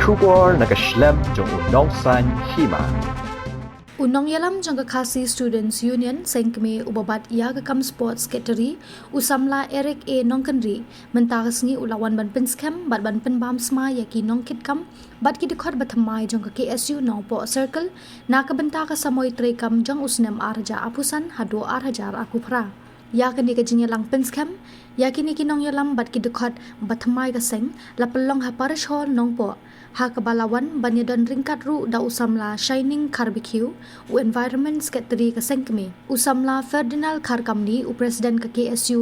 Shubor nakaslem jong unong san hima. Unong yalam jangka Khasi Students Union sengkme ubabat iaga kam sports category usamla Eric A Nongkanri mentagasngi ulawan ban pinskem bat ban penbam sma yaki nongkit kam bat ki dekhot bathamai jangka KSU nongpo circle nakabenta ka samoy tre kam jang usnem arja apusan hado arhajar akupra yakani ka jinyalang pinskem yakini kinong yalam bat ki dekhot bathamai ka seng lapelong ha parish hall nongpo ha kabalawan banyadon ringkat ru da usamla shining barbecue u environment secretary ka sengkme usamla Ferdinand Kharkamni u president ka KSU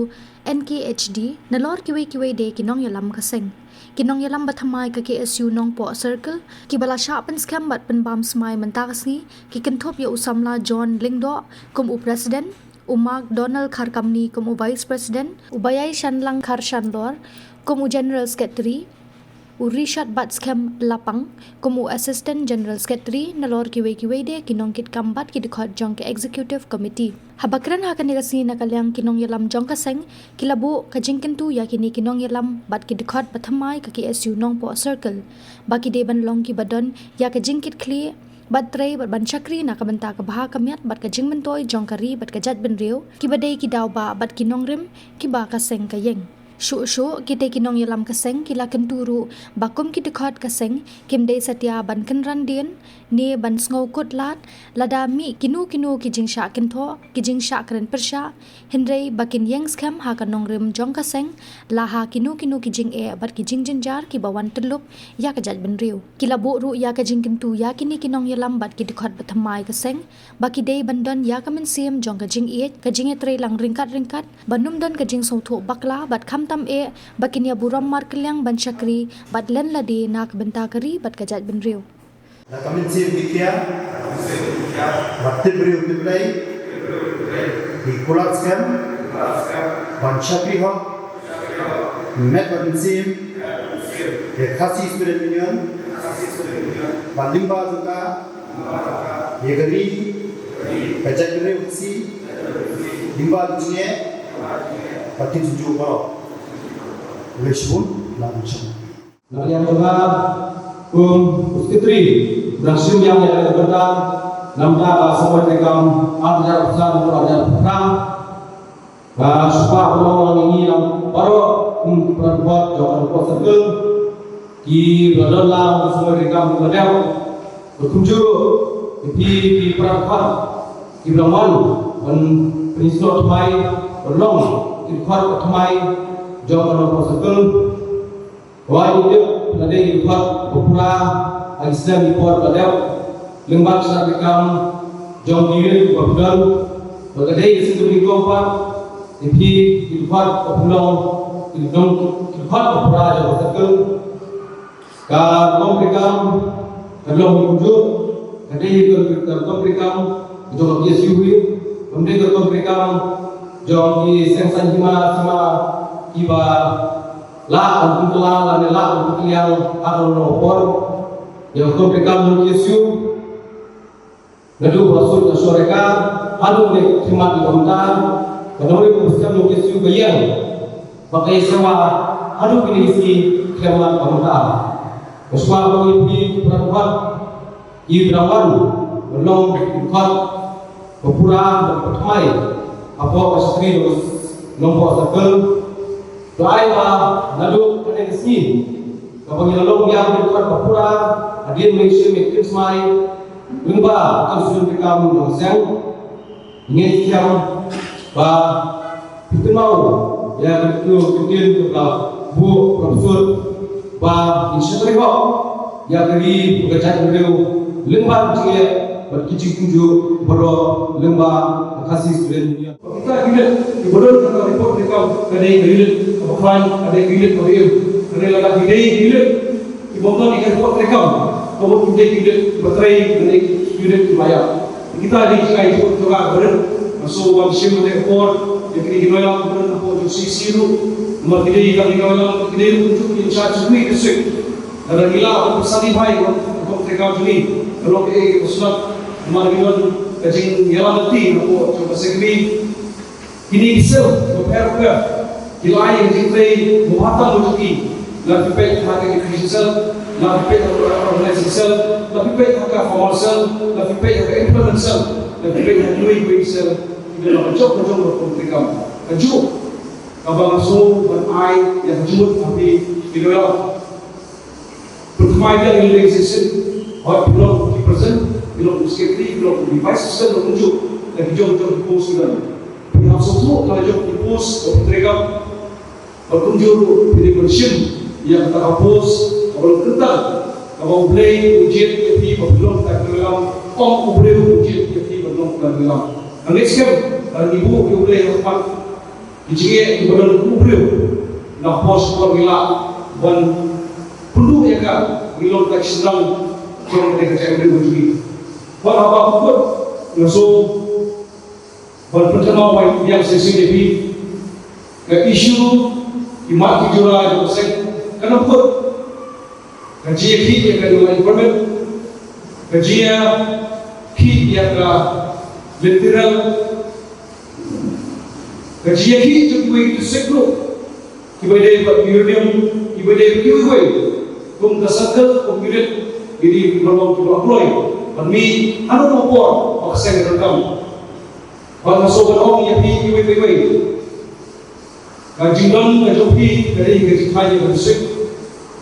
NKHD nalor kiwe de kinong yalam ka seng kinong yalam bathamai ka KSU nongpo circle ki bala sha pen scam bat pen bam smai mentakasngi ki kenthop ya usamla John Lingdo kum u president Umak Donald Kharkamni kum u vice president ubayai Shanlang Khar Shandor kum u general secretary Rishad Batskem Lapang kumu Assistant General Secretary nalor kiwe de kinongkit kambat ki dekhot jong ke Executive Committee habakran hakan negasi nakalyang kinong yalam jong ka seng kilabu ka jingkentu yakini kinong yalam bat ki dekhot bathamai ka KSU nongpo circle baki de ban long ki badon ya ka jingkit kli bat trei bat ban chakri nakabenta ka baha kamiat bat ka jingmentoy jong kari bat ka jat ben riu ki badai ki dawba bat kinong rim ki ba ka seng ka yeng Shu kita kinong yalam kaseng kila kenturu bakum kita khot kaseng kim dei satya ban kenran dien ne ban sngo kut lat lada mi kinu ki jingsha kentho ki jingsha kren persha hindrei bakin yang skam ha kanong rim jong kaseng la ha kinu ki jing e bat ki jing jinjar ki bawan telup ya ka jat ben riu kila bu ru ya ka jing kentu ya kini kinong yalam bat ki khot bathamai kaseng baki dei bandon ya ka men sim jong ka jing e tre lang ringkat banum don ka jing sotho bakla bat kham tam e bakinya buram markelyang ban chakri bat len ladi nak benta kari bat kajat ben riu na kamin sim dikya batte briu tiblai di kulak skam ban chakri ho met ban sim de Khasi Student Union ban limba zuka ye gari kajat ben riu si limba jinge batin juju baro Leshun langsung. Yang juga Uskitri berhasil yang ada berdan namda bahasa mereka ada usaha ada perang supaya orang ini yang baru berbuat jangan bersekel di berdoa semua mereka berdaya berkunjung di perangkat di Braman dan prinsip mai berlong di kuat mai jangan bersekel wajib ada ikut berpura Islam ikut pada lembag syarikat jom diri berpegang berkedai sesuatu apa tapi ikut berpulang ikut berpura jom bersekel kalau mereka kalau menunjuk kedai ikut mereka jom biasa kemudian mereka jom di sengsan sama iba la untuk la untuk yang ada nomor yang mereka Yesus lalu masuk ke surga lalu mereka terima di dalam karena mereka Muslim Yesus bayang pakai sewa lalu kini isi terima dalam semua ini perempuan Ibrawan belum ikut berpura berpermai apa istri nombor sekal doa lalu kena kesini kapag ilalong yang berkuat berpura adin Malaysia mungkin semai lembah akan sudah berkamu dongseng ingin siang bah itu mau ya itu kemudian juga bu profesor bah insyaallah ho ya dari bekerja beliau lembah juga berkicik kunju bero lembah Khasi Student Union kita gilir dibodoh dengan report mereka kadai gilir apa ada gilir beriu kadai lagi gilir gilir ibonton ikan report mereka kalau kita gilir baterai dengan gilir maya kita di kai juga ber masuk wajib dengan report yang kita yang ber report siru nomor kita yang kita untuk in charge ni kesek ada gila pesali baik untuk mereka ini kalau ke usul margilan kajing yalan ti ko coba segmi kini isel berperka kilai yang diklei muhatan untuk lalu pek mata ke krisisal lebih baik organisasi, lebih baik formal, lebih baik implementation, lebih baik doing sel, itu adalah job berkomunikasi. Kaju, abang so berai yang jujur tapi itu adalah berkaitan dengan organisasi, orang belum present, belum secretary, belum vice president, belum muncul, lagi job post sudah. Yang semua kalau job post berkomunikasi, berkunjung di pensiun yang terhapus, kalau kental, kalau boleh ujian jadi belum terkelam, om boleh ujian jadi belum terkelam. Angin sekarang ibu boleh dapat dijie belum boleh, nak pos kalau ban perlu ya kan, belum tak sedang jangan mereka cakap begini. Kalau apa pun, langsung ban pertama yang sesi lebih ke isu imat jura itu saya kenapa gaji yang kedua informal gaji yang literal gaji itu itu sekro ibadah museum ibadah kiwai kum kasakal komputer jadi berlaku apply kami anu lapor paksa rekam bangsa sobat orang yang kiwai gaji dari gaji klien bersih,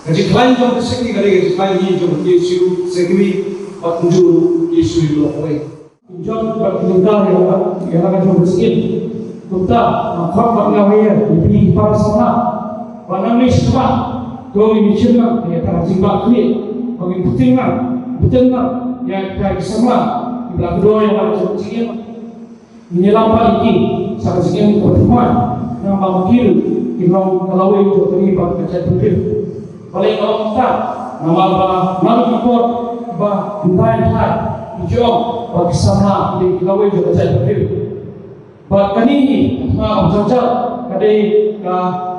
gaji klien yang bersih ni dari gaji klien ini jom Yesus segini patujur Yesus itu away. Jom bertingkah yang akan bersih. Kita makam bangawaya di para sana, panami semua, kau ini cuma ya terhasil bakri, bagi betul yang dari semua di belakang doa yang akan bersih. Menyelamat ini sangat sekian pertemuan. Yang bakil imam kalawai itu terlibat kecil penting. Paling kalau kita nama malu import bah bintai hai hijau bagi sana di kalawai itu kecil penting. Bahkan ini nama berjajar kadai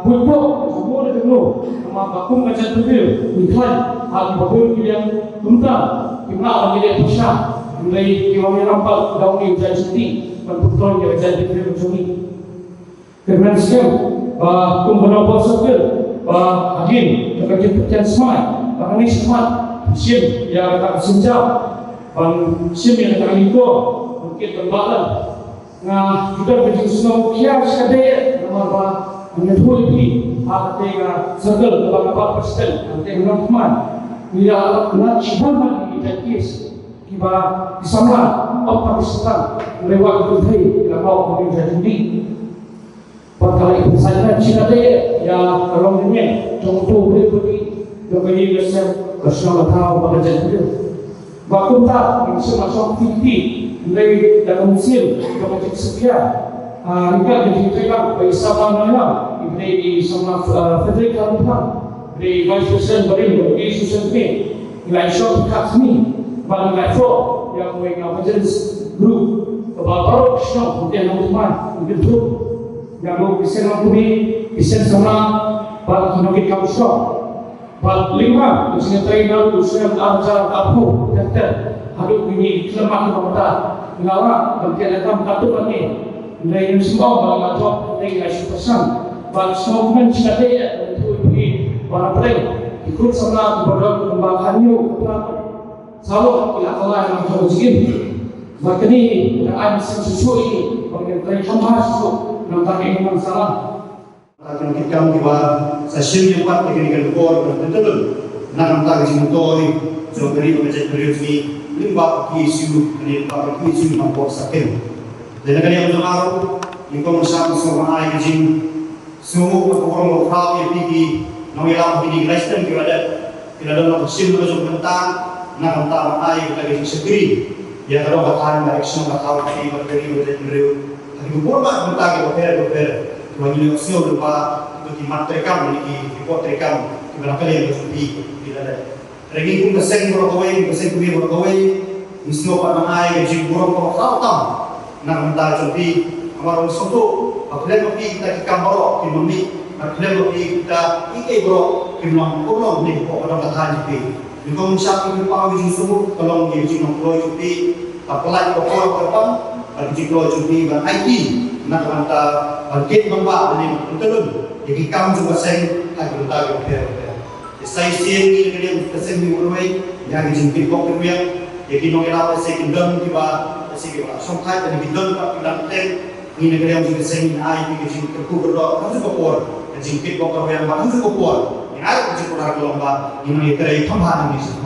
putro semua ada dulu nama bakum kecil penting. Ikhlas hal bakum yang tuntas kimna menjadi pusat mulai imam yang nampak daun ini jadi sendiri berputron yang kecil penting macam ini. Kerana sekian, kumpulan bersyukur, hakim, terkait percayaan semai, kami semai, sim yang tak senjau, sim yang tak ikut, mungkin terbalan. Nah, juga berjumpa semua kias kadai, nama menyebut ini, artinya segel kepada Bapak Presiden, artinya teman, ia nak cipuan di kias, kiba di sana, apa Pakistan lewat Turki, kita mau menjadi ini. Perkara itu saja jika dia ya kalau ini contoh berikut bagi besar bersama tahu pada jadi waktu tak semua aktiviti dari dalam musim kemudian sekian hingga diceritakan bagi sama nama di sama federal pun di vice president beri di susun ini nilai short cut ini bagi nilai four yang mengenai group baru kita kemudian teman itu yang bisa menghubungi bisa sama pada kinogit kausah pada lima usia trainer usia arja aku kata hadap ini selamat kepada mengawal bagian dalam katuran ini dari semua bagian job dari isu pesan pada semua mencapai untuk bagi para pelanggan ikut sama kepada kembangannya selalu Allah yang menjadikan maka ini ada sesuatu ini bagian dari semua nampak ini masalah. Akan kita mungkin session yang kuat dengan kor betul nak nampak di motor so dari macam ini limba isu ini pak isu nampak sakit. Dan kalau yang terbaru ingin bersama sama ayah jin semua orang lokal yang tinggi nampaklah ini Kristen kita ada session macam tentang nak nampak ayah lagi sendiri ya kalau bahan dari semua tahu ini berdiri Ibu korban bertanya berbeda, bagi sio lupa itu dimaterkan ini dipotrekan di belakang yang bersupi tidak ada. Lagi pun keseng berkawai misno pada mana yang burung kalau tahu nak mentah jadi amaran soto apabila kita kamar kimoni apabila kita bro kimon kurang ni pada kata jadi. Jika misalnya kita semua kalau dia pro jadi apalagi kalau depan bagi kalau jadi IT nak manta bangkit membak ini betul jadi kamu juga seng agak tahu sai sien ni kedem kesem mi uroi yang jingkit kok kemudian jadi nong ela se kindom tiba se ke songkai dan kindom ka pilang ten ni negeri yang juga seni ai pi ke ku berdoa kan su ko jingkit kok kemudian ba kan su ko ni ai ku ku lomba ni negeri thomha ni su